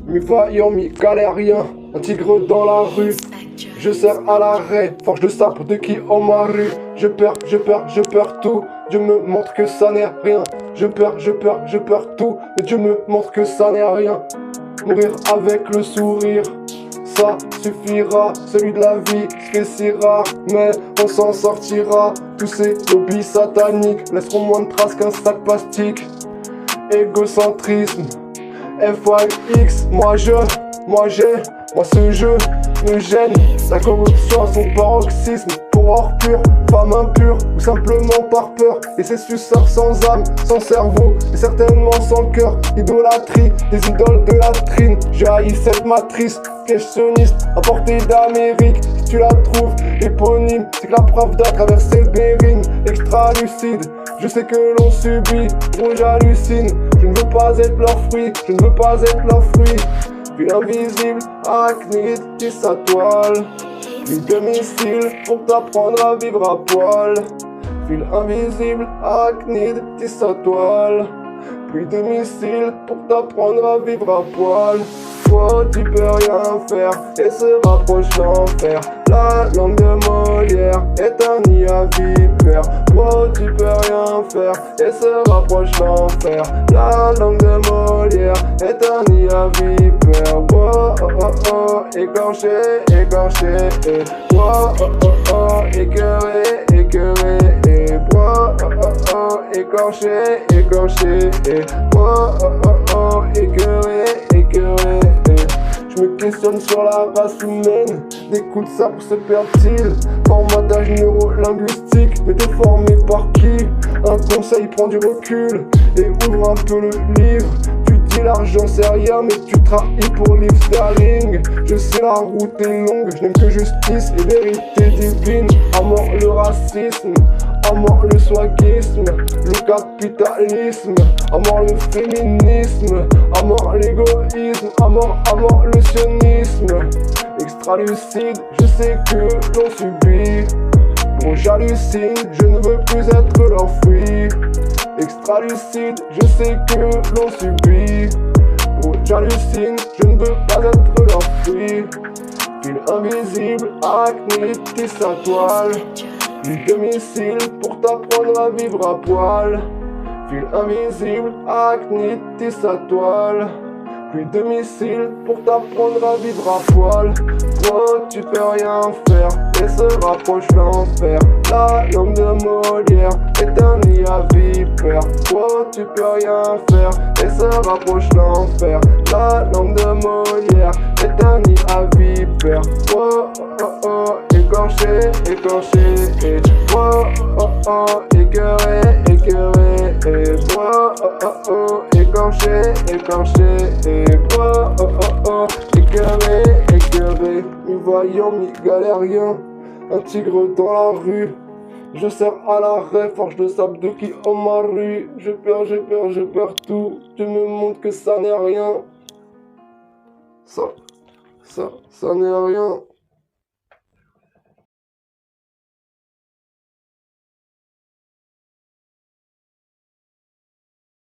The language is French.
mi-vaillant, mi-galérien, un tigre dans la rue. Je sers à l'arrêt, forge de sabre de qui en ma rue. Je perds tout, Dieu me montre que ça n'est rien. Je perds tout, mais Dieu me montre que ça n'est rien. Mourir avec le sourire, ça suffira. Celui de la vie se fait si rare, mais on s'en sortira. Tous ces lobbies sataniques laisseront moins de traces qu'un sac plastique. Égocentrisme, FYX, moi j'ai, moi ce jeu me gêne. La corruption à son paroxysme, pour or pur, femme impure, ou simplement par peur. Et ces suceurs sans âme, sans cerveau, et certainement sans cœur. Idolâtrie, des idoles de latrine. Je haïs cette matrice questionniste à portée d'Amérique. Si tu la trouves éponyme, c'est que la Pravda a traversé le Bering. Extra lucide, je sais que l'on subit, gros j'hallucine. Je ne veux pas être leur fruit, je ne veux pas être leur fruit. Puis l'invisible, arachnide, tisse sa toile. Puis de missiles pour t'apprendre à vivre à poil. Fil invisible, arachnide, tisse sa toile. Puis de missiles pour t'apprendre à vivre à poil. Toi tu peux rien faire et se rapproche l'enfer. La langue de Molière est un nid à vipère. Toi tu peux rien faire et se rapproche l'enfer. La langue de Molière est un nid à vipère. Oh oh oh oh, écorché, écorché. Oh oh oh oh, écœuré, écœuré. Oh oh oh oh, écorché, écorché. Oh oh oh oh, écœuré, écœuré. Je me questionne sur la race humaine. Des coups de sabre se perdent-ils? Formatage neuro-linguistique, mais déformé par qui? Un conseil, prend du recul et ouvre un peu le livre. Tu dis l'argent c'est rien, mais tu trahis pour livre sterling. Je sais la route est longue, je n'aime que justice et vérité divine. À mort le racisme, à mort le swagisme, le capitalisme, à mort le féminisme, à mort l'égoïsme, à mort le sionisme. Extra lucide, je sais que l'on subit. Bon j'hallucine, je ne veux plus être leur fruit. Extra lucide, je sais que l'on subit. Bon j'hallucine, je ne veux pas être leur fruit. Fil invisible, arachnide, tisse sa toile. Fil de missile pour t'apprendre à vivre à poil. Fil invisible, arachnide, tisse sa toile. Puis de missiles pour t'apprendre à vivre à poil. Toi tu peux rien faire et se rapproche l'enfer. La langue de Molière est un nid à vipère. Toi tu peux rien faire et se rapproche l'enfer. La langue de Molière est un nid à vipère. Oh oh oh, écorché, écorché. Oh oh oh, écœuré, écœuré. Oh oh oh, écorché, écorché. Oh oh oh oh, écœuré, écœuré. Mi-vaillant, mi-galérien, un tigre dans la rue. Je sers à l'arrêt, forge de sable de qui en ma rue. Je perds tout. Tu me montres que ça n'est rien. Ça n'est rien.